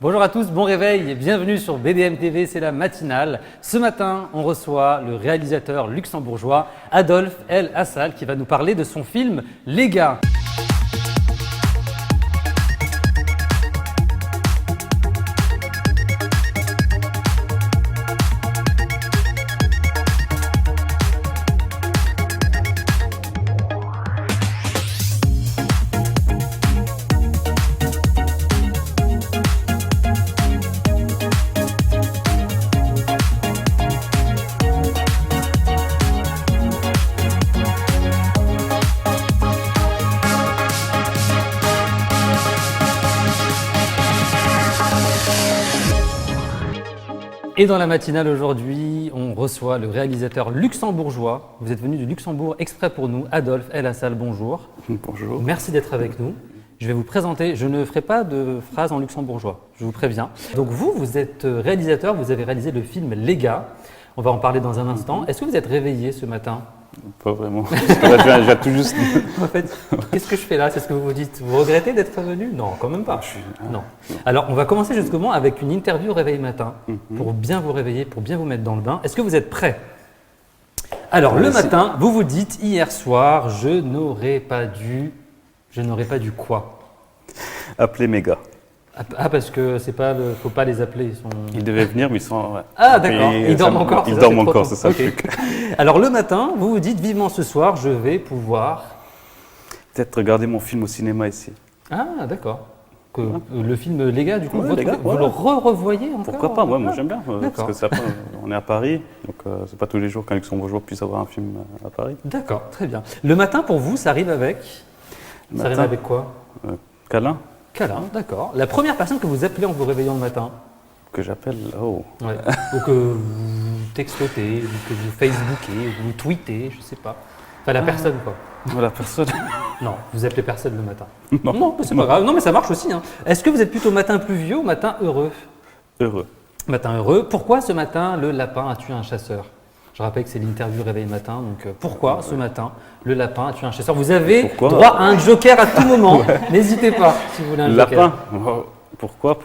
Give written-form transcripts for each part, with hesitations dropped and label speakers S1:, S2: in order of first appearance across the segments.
S1: Bonjour à tous, bon réveil et bienvenue sur BDM TV, c'est la matinale. Ce matin, on reçoit le réalisateur luxembourgeois Adolphe El Assal qui va nous parler de son film Les Gars. Et dans la matinale aujourd'hui, on reçoit le réalisateur luxembourgeois. Vous êtes venu du Luxembourg exprès pour nous, Adolphe El Assal, bonjour.
S2: Bonjour.
S1: Merci d'être avec nous. Je vais vous présenter, je ne ferai pas de phrase en luxembourgeois, je vous préviens. Donc vous êtes réalisateur, vous avez réalisé le film Les Gars. On va en parler dans un instant. Est-ce que vous êtes réveillé ce matin?
S2: Pas vraiment. Je viens tout juste.
S1: En fait, qu'est-ce que je fais là? C'est ce que vous vous dites. Vous regrettez d'être venu? Non, quand même pas. Non. Alors, on va commencer justement avec une interview au réveil matin pour bien vous réveiller, pour bien vous mettre dans le bain. Est-ce que vous êtes prêts? Alors, le matin, vous vous dites hier soir, je n'aurais pas dû quoi?
S2: Appeler mes gars.
S1: Ah, parce que c'est pas faut pas les appeler.
S2: Ils devaient venir, mais ils sont. Ouais.
S1: Ah, d'accord. Ils dorment encore.
S2: Ils dorment encore, c'est ça le
S1: Okay.
S2: truc.
S1: Alors, le matin, vous vous dites vivement ce soir, je vais pouvoir.
S2: Peut-être regarder mon film au cinéma ici.
S1: Ah, d'accord. Le film Les Gars, du coup,
S2: Ouais, Les Gars,
S1: vous le revoyez encore?
S2: Pourquoi pas? Moi, j'aime bien. Parce
S1: D'accord.
S2: que on est à Paris, donc c'est pas tous les jours qu'un luxembourgeois puisse avoir un film à Paris.
S1: D'accord, très bien. Le matin, pour vous, ça arrive avec? Ça arrive avec quoi?
S2: Câlin,
S1: Câlin, d'accord. La première personne que vous appelez en vous réveillant le matin?
S2: que j'appelle. Oh.
S1: Ouais. Ou que vous textotez, ou que vous facebookez, ou que vous tweetez, je sais pas. Enfin, la personne, quoi.
S2: Voilà, personne.
S1: Non, vous appelez personne le matin.
S2: Non.
S1: Non, c'est pas grave. Non, mais ça marche aussi, hein. Est-ce que vous êtes plutôt matin pluvieux ou matin heureux?
S2: Heureux.
S1: Matin heureux. Pourquoi ce matin, le lapin a tué un chasseur? Je rappelle que c'est l'interview Réveil Matin, donc pourquoi ce matin, le lapin a tué un chasseur? Vous avez droit à un joker à tout moment. N'hésitez pas si vous voulez un joker.
S2: Lapin. Oh, pourquoi?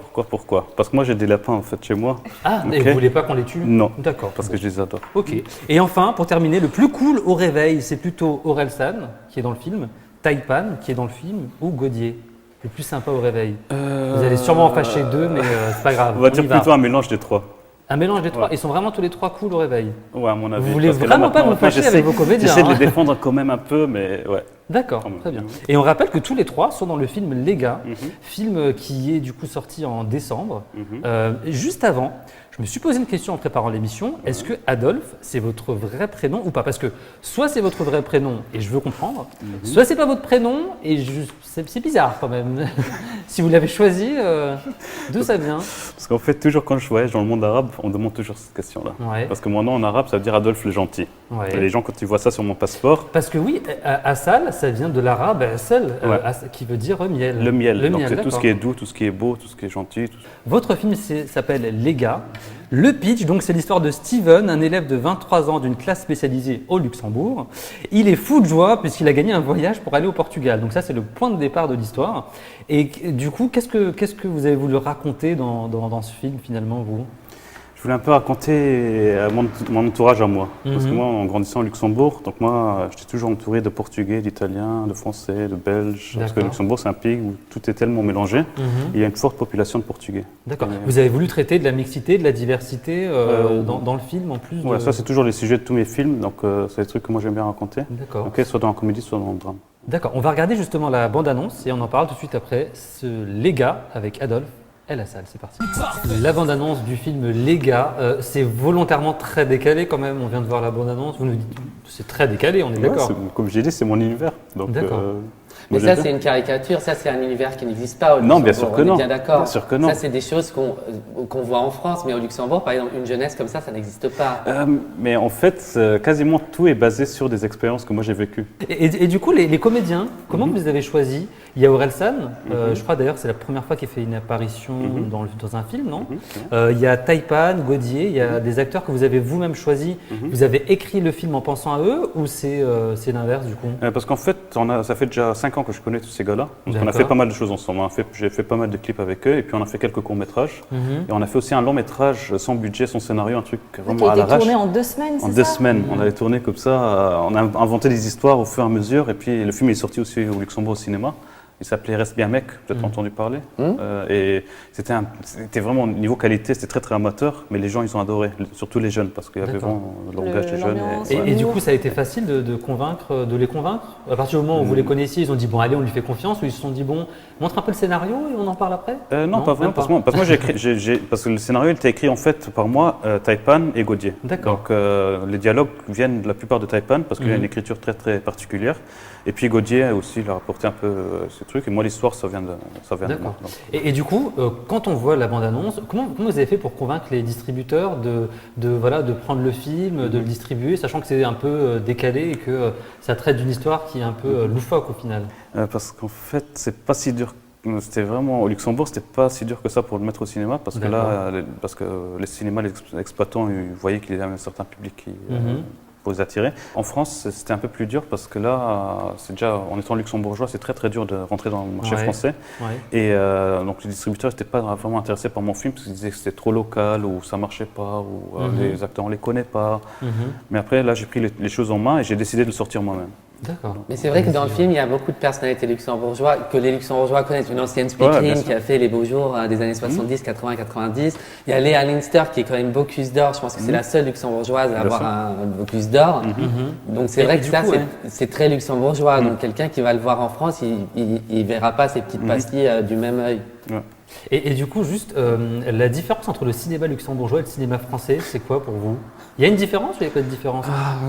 S2: Parce que moi j'ai des lapins en fait chez moi.
S1: Ah, et
S2: Ok.
S1: vous voulez pas qu'on les tue?
S2: Non.
S1: D'accord.
S2: Parce que je les adore.
S1: Ok. Et enfin, pour terminer, le plus cool au réveil, c'est plutôt Orelsan, qui est dans le film, Taipan, qui est dans le film, ou Godier, le plus sympa au réveil. Vous allez sûrement en fâcher deux, mais c'est pas grave.
S2: On va dire
S1: y va.
S2: plutôt un mélange des trois.
S1: Un mélange des trois.
S2: Ouais.
S1: Ils sont vraiment tous les trois cool au réveil.
S2: Ouais, à mon avis.
S1: Vous voulez
S2: Parce que là,
S1: vraiment pas
S2: maintenant,
S1: vous fâcher
S2: j'essaie-
S1: avec vos comédiens,
S2: J'essaie de
S1: hein.
S2: les défendre quand même un peu, mais ouais.
S1: D'accord,
S2: Quand même.
S1: très bien. Et on rappelle que tous les trois sont dans le film Les Gars, film qui est du coup sorti en décembre. Juste avant, je me suis posé une question en préparant l'émission. Est-ce que Adolphe, c'est votre vrai prénom ou pas? Parce que soit c'est votre vrai prénom et je veux comprendre, soit c'est pas votre prénom et c'est bizarre quand même. Si vous l'avez choisi, d'où ça vient?
S2: Parce qu'en fait, toujours quand je voyage dans le monde arabe, on demande toujours cette question-là.
S1: Ouais.
S2: Parce que mon nom en arabe, ça veut dire Adolphe le gentil.
S1: Ouais.
S2: Et les gens, quand ils voient ça sur mon passeport,
S1: Parce que oui, Assal, ça vient de l'arabe Assal,
S2: Ouais.
S1: qui veut dire miel.
S2: le miel. Donc c'est tout
S1: d'accord.
S2: ce qui est doux, tout ce qui est beau, tout ce qui est gentil.
S1: Votre film s'appelle Les Gars. Le pitch, donc, c'est l'histoire de Steven, un élève de 23 ans d'une classe spécialisée au Luxembourg. Il est fou de joie puisqu'il a gagné un voyage pour aller au Portugal. Donc ça, c'est le point de départ de l'histoire. Et du coup, qu'est-ce que vous avez voulu raconter dans ce film finalement, vous?
S2: Je voulais un peu raconter à mon entourage à moi. Parce que moi, en grandissant au Luxembourg, donc moi, j'étais toujours entouré de Portugais, d'Italiens, de Français, de Belges. Parce que
S1: D'accord.
S2: le Luxembourg, c'est un pays où tout est tellement mélangé. Il y a une forte population de Portugais.
S1: D'accord.
S2: Et-
S1: Vous avez voulu traiter de la mixité, de la diversité dans le film en plus
S2: Ouais, ça, c'est toujours les sujets de tous mes films. Donc, c'est des trucs que moi, j'aime bien raconter.
S1: D'accord.
S2: Ok, soit dans la comédie, soit dans le drame.
S1: D'accord. On va regarder justement la bande-annonce et on en parle tout de suite après. Les Gars avec Adolphe El Assal. C'est parti. La bande-annonce du film Les Gars, c'est volontairement très décalé quand même. On vient de voir la bande-annonce. Vous nous dites c'est très décalé, on est
S2: Ouais,
S1: d'accord.
S2: comme j'ai dit, c'est mon univers. Donc,
S1: D'accord.
S3: Mais
S2: moi,
S3: ça,
S2: j'aime
S3: c'est
S2: bien.
S3: une caricature, ça, c'est un univers qui n'existe pas au
S2: Non,
S3: Luxembourg.
S2: bien sûr que
S3: on
S2: non.
S3: est bien d'accord.
S2: Bien sûr que non.
S3: Ça, c'est des choses qu'on voit en France, mais au Luxembourg, par exemple, une jeunesse comme ça n'existe pas.
S2: Mais en fait, quasiment tout est basé sur des expériences que moi j'ai vécues.
S1: Et du coup, les comédiens, comment vous les avez choisis? Il y a Orelsan, je crois d'ailleurs c'est la première fois qu'il fait une apparition dans un film, non? Il y a Taipan, Gaudier, il y a des acteurs que vous avez vous-même choisis. Vous avez écrit le film en pensant à eux ou c'est l'inverse du coup?
S2: Parce qu'en fait, ça fait déjà 5 ans que je connais tous ces gars-là. Donc on a fait pas mal de choses ensemble. J'ai fait pas mal de clips avec eux et puis on a fait quelques courts-métrages. Et on a fait aussi un long-métrage sans budget, sans scénario, un truc vraiment à l'arrache.
S4: Qui a été tourné en 2 semaines, c'est ça?
S2: En 2 semaines. On avait tourné comme ça. On a inventé des histoires au fur et à mesure. Et puis le film est sorti aussi au Luxembourg au cinéma. Il s'appelait Reste bien mec, peut-être entendu parler. Et c'était vraiment, niveau qualité, c'était très très amateur, mais les gens ils ont adoré, surtout les jeunes, parce qu'il y avait vraiment le langage des jeunes.
S1: Et du coup, ça a été facile de les convaincre à partir du moment où vous les connaissiez, ils ont dit bon allez, on lui fait confiance, ou ils se sont dit bon, montre un peu le scénario et on en parle après?
S2: Non, pas vraiment, parce que moi j'ai écrit, parce que le scénario il était écrit en fait par moi, Taipan et Gaudier.
S1: D'accord.
S2: Donc les dialogues viennent de la plupart de Taipan, parce qu'il a une écriture très très particulière. Et puis Gaudier aussi, il a rapporté un peu ce truc. Et moi, l'histoire, ça vient de moi.
S1: Et du coup, quand on voit la bande-annonce, comment vous avez fait pour convaincre les distributeurs de prendre le film, de le distribuer, sachant que c'est un peu décalé et que ça traite d'une histoire qui est un peu loufoque au final?
S2: Parce qu'en fait, c'est pas si dur. C'était vraiment au Luxembourg, c'était pas si dur que ça pour le mettre au cinéma, parce que les cinémas, les exploitants, ils voyaient qu'il y avait un certain public qui pour les attirer. En France, c'était un peu plus dur parce que là, c'est déjà, en étant luxembourgeois, c'est très très dur de rentrer dans le marché français. Et donc les distributeurs n'étaient pas vraiment intéressés par mon film parce qu'ils disaient que c'était trop local ou ça marchait pas ou les acteurs on les connaît pas. Mais après, là, j'ai pris les choses en main et j'ai décidé de le sortir moi-même.
S1: D'accord.
S3: Mais c'est vrai que dans le film, il y a beaucoup de personnalités luxembourgeoises que les Luxembourgeois connaissent. Une ancienne speakerine qui a fait les beaux jours des années 70, 80, 90. Il y a Léa Linster qui est quand même Bocuse d'or. Je pense que c'est la seule luxembourgeoise à avoir un Bocuse d'or. Donc c'est vrai que ça, c'est très luxembourgeois. Donc quelqu'un qui va le voir en France, il verra pas ces petites pastilles du même œil.
S1: Et du coup, juste la différence entre le cinéma luxembourgeois et le cinéma français, c'est quoi pour vous? Il y a une différence ou il n'y a pas de différence?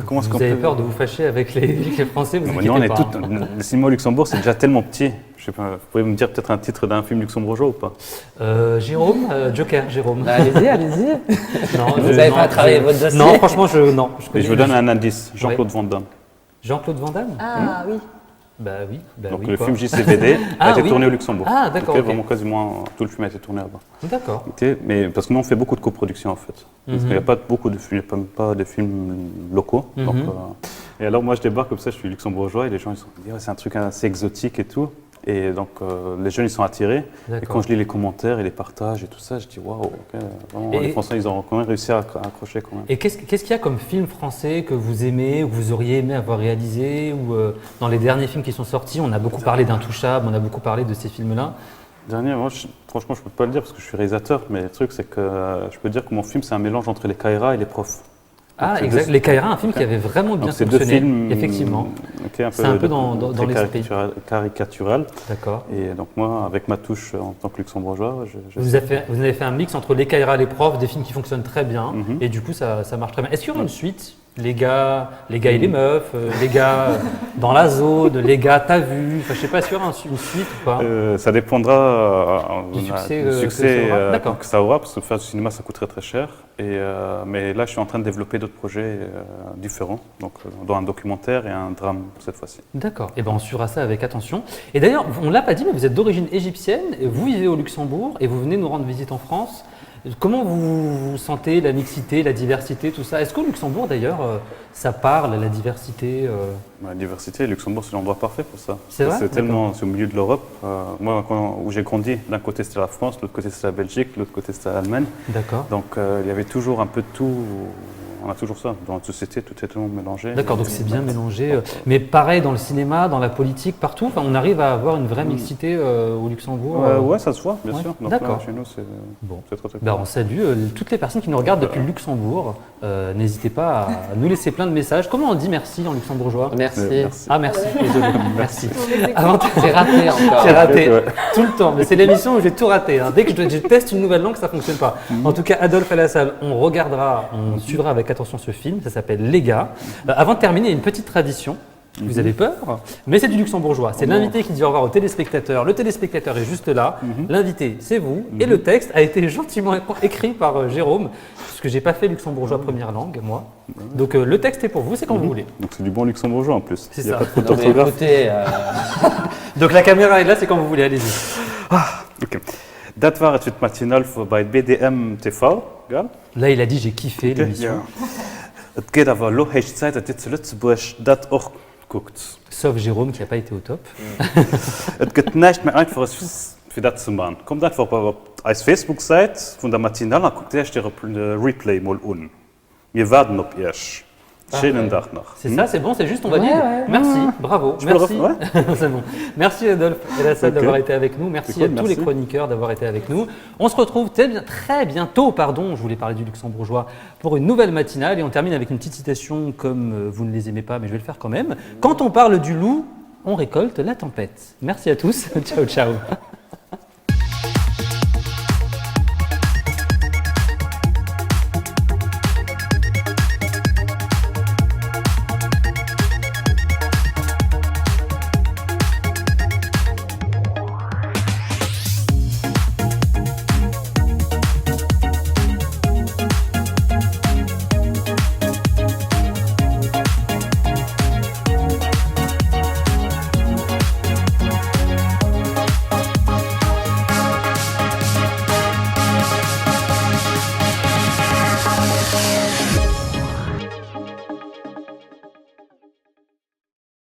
S1: Vous avez peur de vous fâcher avec les Français? Vous inquiétez pas.
S2: Le cinéma au Luxembourg, c'est déjà tellement petit. Je sais pas, vous pouvez me dire peut-être un titre d'un film luxembourgeois ou pas?
S1: Jérôme, Joker, Jérôme.
S3: Bah, allez-y.
S1: Non,
S3: vous n'avez pas travaillé votre dossier?
S1: Non, franchement, je
S2: vous donne un indice. Jean-Claude Van Damme.
S1: Jean-Claude Van Damme?
S4: Ah oui.
S1: Donc
S2: le film JCVD a été tourné au Luxembourg.
S1: Ah d'accord.
S2: Vraiment quasiment tout le film a été tourné là-bas.
S1: D'accord.
S2: Mais parce que nous on fait beaucoup de coproductions en fait. Parce qu'il n'y a pas beaucoup de films, pas de films locaux. Donc, et alors moi je débarque comme ça, je suis luxembourgeois et les gens ils se disent c'est un truc assez exotique et tout. Et donc les jeunes ils sont attirés. Et quand je lis les commentaires et les partages et tout ça, je dis waouh, vraiment, les Français ils ont quand même réussi à accrocher quand même.
S1: Et qu'est-ce qu'il y a comme film français que vous aimez ou que vous auriez aimé avoir réalisé ou dans les derniers films qui sont sortis, on a beaucoup parlé d'Intouchable, on a beaucoup parlé de ces films-là.
S2: Dernier, moi, franchement je peux pas le dire parce que je suis réalisateur, mais le truc c'est que je peux dire que mon film c'est un mélange entre les Kaira et les profs.
S1: Ah, exact. Les Kaira, un film qui avait vraiment bien fonctionné.
S2: C'est 2 films,
S1: effectivement.
S2: C'est
S1: un peu dans l'esprit.
S2: Caricatural.
S1: D'accord.
S2: Et donc moi, avec ma touche en tant que luxembourgeois,
S1: vous avez fait un mix entre les Kaira, les profs, des films qui fonctionnent très bien, et du coup ça marche très bien. Est-ce qu'il y aura une suite? Les gars et les meufs, les gars dans la zone, les gars t'as vu, enfin, je sais pas s'il y aura une suite ou pas.
S2: Ça dépendra
S1: du succès,
S2: que ça aura, parce que faire du cinéma ça coûte très très cher. Mais là je suis en train de développer d'autres projets différents, donc dans un documentaire et un drame cette fois-ci.
S1: D'accord, et on suivra ça avec attention. Et d'ailleurs, on l'a pas dit, mais vous êtes d'origine égyptienne, vous vivez au Luxembourg et vous venez nous rendre visite en France. Comment vous sentez la mixité, la diversité, tout ça? Est-ce qu'au Luxembourg, d'ailleurs, ça parle, la diversité
S2: La diversité, Luxembourg, c'est l'endroit parfait pour ça.
S1: C'est vrai?
S2: C'est au milieu de l'Europe. Moi, où j'ai grandi, d'un côté c'était la France, de l'autre côté c'était la Belgique, de l'autre côté c'était l'Allemagne.
S1: D'accord.
S2: Donc il y avait toujours un peu de tout. On a toujours ça. Dans la société, tout est tellement mélangé.
S1: D'accord, donc c'est bien mélangé. Mais pareil, dans le cinéma, dans la politique, partout, enfin, on arrive à avoir une vraie mixité au Luxembourg.
S2: Ouais, ça se voit, bien sûr. Donc,
S1: d'accord.
S2: Là, chez nous, c'est très, très cool.
S1: On salue toutes les personnes qui nous regardent depuis le Luxembourg. N'hésitez pas à nous laisser plein de messages. Comment on dit merci en luxembourgeois?
S3: Merci.
S1: Ah, merci. Désolé. Merci.
S3: C'est raté encore.
S1: C'est raté tout le temps. Mais c'est l'émission où j'ai tout raté. Dès que je teste une nouvelle langue, ça ne fonctionne pas. En tout cas, Adolphe à la salle, on regardera, on suivra avec attention ce film. Ça s'appelle Les gars. Avant de terminer, il y a une petite tradition. Vous avez peur, mais c'est du luxembourgeois. C'est l'invité qui dit au revoir au téléspectateur. Le téléspectateur est juste là. L'invité, c'est vous. Et le texte a été gentiment écrit par Jérôme, parce que j'ai pas fait luxembourgeois première langue, moi. Donc le texte est pour vous, c'est quand vous voulez.
S2: Donc c'est du bon luxembourgeois en plus.
S1: C'est
S2: il y a
S1: ça.
S2: pas de faute d'orthographe.
S3: Écoutez,
S1: Donc la caméra est là, c'est quand vous voulez, allez-y.
S2: Oké. Dat waren het matinal bij het BDM TV. Ja?
S1: Là, il a dit j'ai kiffé l'émission.
S2: Ja. Het geht aber lo hecht Zeit, dat dit zu Lützeburg dat auch guckt.
S1: Sauf Jérôme qui n'a pas été au top.
S2: Het geht nicht mehr einfach für das zu machen. Kommt einfach auf als Facebook-Seite von der Matinal und guckt euch den Replay mal an. Wir warten auf euch. Schönen Tag noch.
S1: C'est ça, c'est bon, c'est juste, on valide. Merci, bravo.
S2: Je peux le
S1: Merci.
S2: refaire,
S1: C'est bon. Merci Adolphe et la salle
S2: Ok.
S1: d'avoir été avec nous. Merci
S2: C'est cool,
S1: à tous les
S2: merci.
S1: chroniqueurs d'avoir été avec nous. On se retrouve très bientôt, je voulais parler du luxembourgeois, pour une nouvelle matinale. Et on termine avec une petite citation comme vous ne les aimez pas, mais je vais le faire quand même. Quand on parle du loup, on récolte la tempête. Merci à tous. Ciao, ciao.